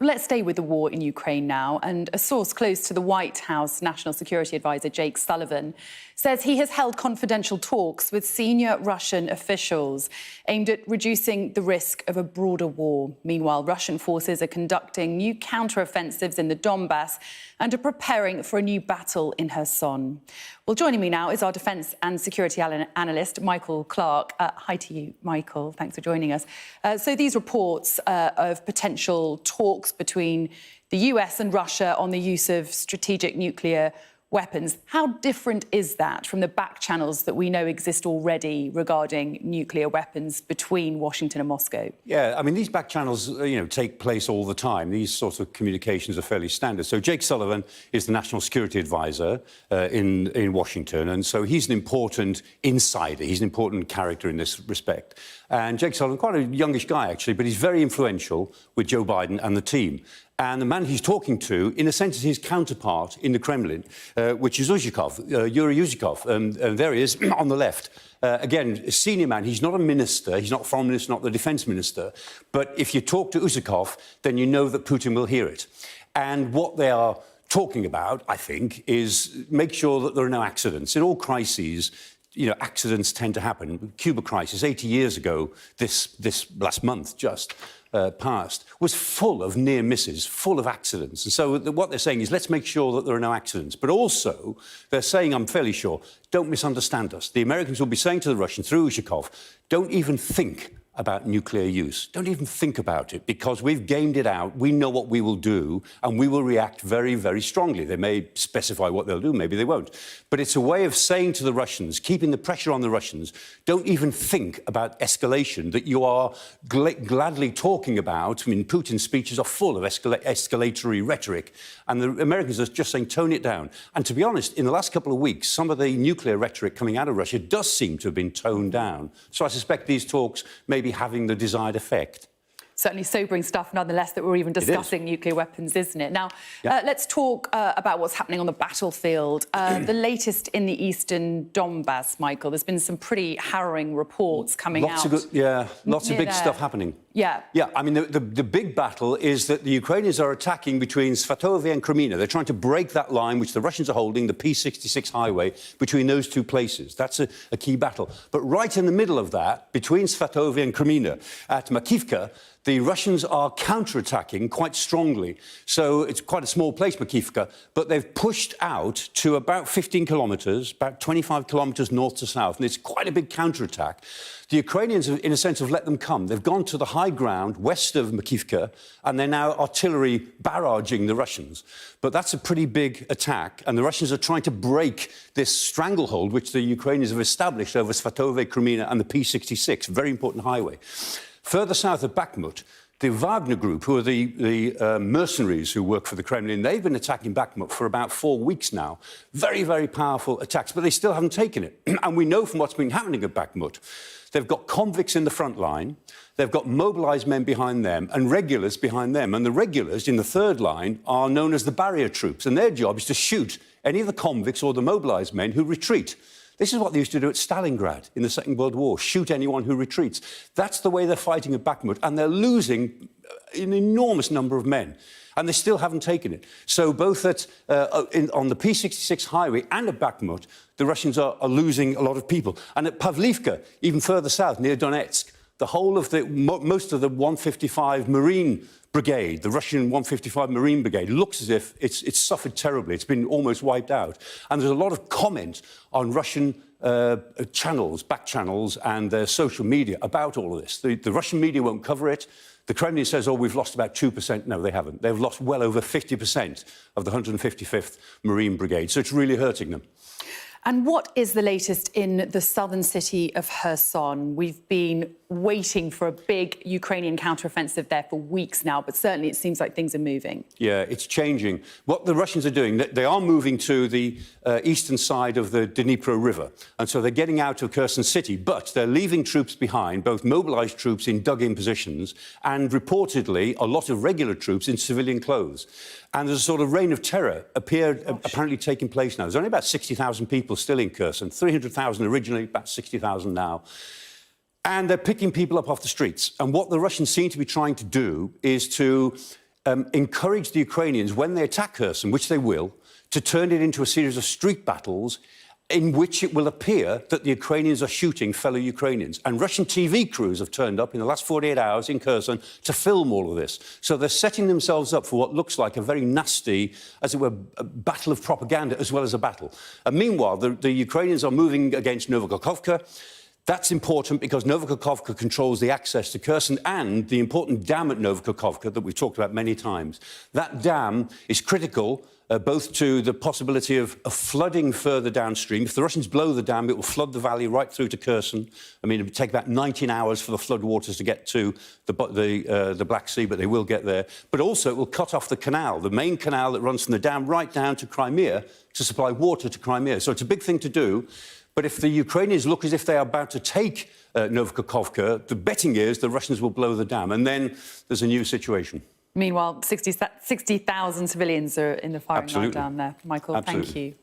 Well, let's stay with the war in Ukraine now. And a source close to the White House National Security Advisor, Jake Sullivan, says he has held confidential talks with senior Russian officials aimed at reducing the risk of a broader war. Meanwhile, Russian forces are conducting new counter-offensives in the Donbass and are preparing for a new battle in Kherson. Well, joining me now is our defence and security analyst, Michael Clarke. Hi to you, Michael. Thanks for joining us. So these reports of potential talks between the US and Russia on the use of strategic nuclear weapons, how different is that from the back channels that we know exist already regarding nuclear weapons between Washington and Moscow? Yeah, I mean, these back channels, take place all the time. These sorts of communications are fairly standard. So Jake Sullivan is the National Security Advisor in Washington, and so he's an important insider. He's an important character in this respect. And Jake Sullivan, quite a youngish guy, actually, but he's very influential with Joe Biden and the team. And the man he's talking to, in a sense, is his counterpart in the Kremlin, which is Yuri Uzhikov, and there he is on the left. Again, a senior man. He's not a minister, he's not foreign minister, not the defence minister. But if you talk to Uzhikov, then you know that Putin will hear it. And what they are talking about, I think, is make sure that there are no accidents. In all crises, accidents tend to happen. Cuba crisis 80 years ago, this last month just passed, was full of near misses, full of accidents. And so what they're saying is, let's make sure that there are no accidents. But also, they're saying, I'm fairly sure, don't misunderstand us. The Americans will be saying to the Russians, through Uzhikov, don't even think about nuclear use. Don't even think about it, because we've gamed it out. We know what we will do, and we will react very, very strongly. They may specify what they'll do, maybe they won't. But it's a way of saying to the Russians, keeping the pressure on the Russians, don't even think about escalation that you are gladly talking about. I mean, Putin's speeches are full of escalatory rhetoric, and the Americans are just saying, tone it down. And to be honest, in the last couple of weeks, some of the nuclear rhetoric coming out of Russia does seem to have been toned down. So I suspect these talks may be having the desired effect. Certainly sobering stuff, nonetheless, that we're even discussing nuclear weapons, isn't it? Now, let's talk about what's happening on the battlefield. The latest in the eastern Donbass, Michael. There's been some pretty harrowing reports coming out. Lots of big stuff happening. Yeah, I mean, the big battle is that the Ukrainians are attacking between Svatove and Kreminna. They're trying to break that line, which the Russians are holding, the P-66 highway, between those two places. That's a key battle. But right in the middle of that, between Svatove and Kreminna, at Makivka, the Russians are counterattacking quite strongly. So it's quite a small place, Makivka, but they've pushed out to about 15 kilometres, about 25 kilometres north to south, and it's quite a big counterattack. The Ukrainians, in a sense, have let them come. They've gone to the high ground west of Makivka, and they're now artillery barraging the Russians. But that's a pretty big attack, and the Russians are trying to break this stranglehold which the Ukrainians have established over Svatove, Kreminna and the P-66, very important highway. Further south of Bakhmut, the Wagner group, who are the mercenaries who work for the Kremlin, they've been attacking Bakhmut for about 4 weeks now. Very, very powerful attacks, but they still haven't taken it. And we know from what's been happening at Bakhmut, they've got convicts in the front line, they've got mobilised men behind them and regulars behind them. And the regulars in the third line are known as the barrier troops, and their job is to shoot any of the convicts or the mobilised men who retreat. This is what they used to do at Stalingrad in the Second World War, shoot anyone who retreats. That's the way they're fighting at Bakhmut, and they're losing an enormous number of men, and they still haven't taken it. So both on the P-66 highway and at Bakhmut, the Russians are losing a lot of people. And at Pavlivka, even further south, near Donetsk, the whole of most of the 155 Marine Brigade, the Russian 155 Marine Brigade, looks as if it's suffered terribly. It's been almost wiped out. And there's a lot of comment on Russian channels, back channels, and their social media about all of this. The Russian media won't cover it. The Kremlin says, oh, we've lost about 2%. No, they haven't. They've lost well over 50% of the 155th Marine Brigade. So it's really hurting them. And what is the latest in the southern city of Kherson? We've been waiting for a big Ukrainian counteroffensive there for weeks now, but certainly it seems like things are moving. Yeah, it's changing. What the Russians are doing, they are moving to the eastern side of the Dnipro River, and so they're getting out of Kherson city, but they're leaving troops behind, both mobilised troops in dug-in positions and, reportedly, a lot of regular troops in civilian clothes. And there's a sort of reign of terror apparently taking place now. There's only about 60,000 people still in Kherson, 300,000 originally, about 60,000 now. And they're picking people up off the streets. And what the Russians seem to be trying to do is to encourage the Ukrainians, when they attack Kherson, which they will, to turn it into a series of street battles in which it will appear that the Ukrainians are shooting fellow Ukrainians. And Russian TV crews have turned up in the last 48 hours in Kherson to film all of this. So they're setting themselves up for what looks like a very nasty, as it were, a battle of propaganda as well as a battle. And meanwhile, the Ukrainians are moving against Novokhovka. That's important because Novokhovka controls the access to Kherson and the important dam at Novokhovka that we've talked about many times. That dam is critical both to the possibility of flooding further downstream. If the Russians blow the dam, it will flood the valley right through to Kherson. I mean, it would take about 19 hours for the floodwaters to get to the Black Sea, but they will get there. But also, it will cut off the canal, the main canal that runs from the dam right down to Crimea to supply water to Crimea. So it's a big thing to do. But if the Ukrainians look as if they are about to take Novokhovka, the betting is the Russians will blow the dam, and then there's a new situation. Meanwhile, 60,000 civilians are in the firing line down there. Michael, thank you.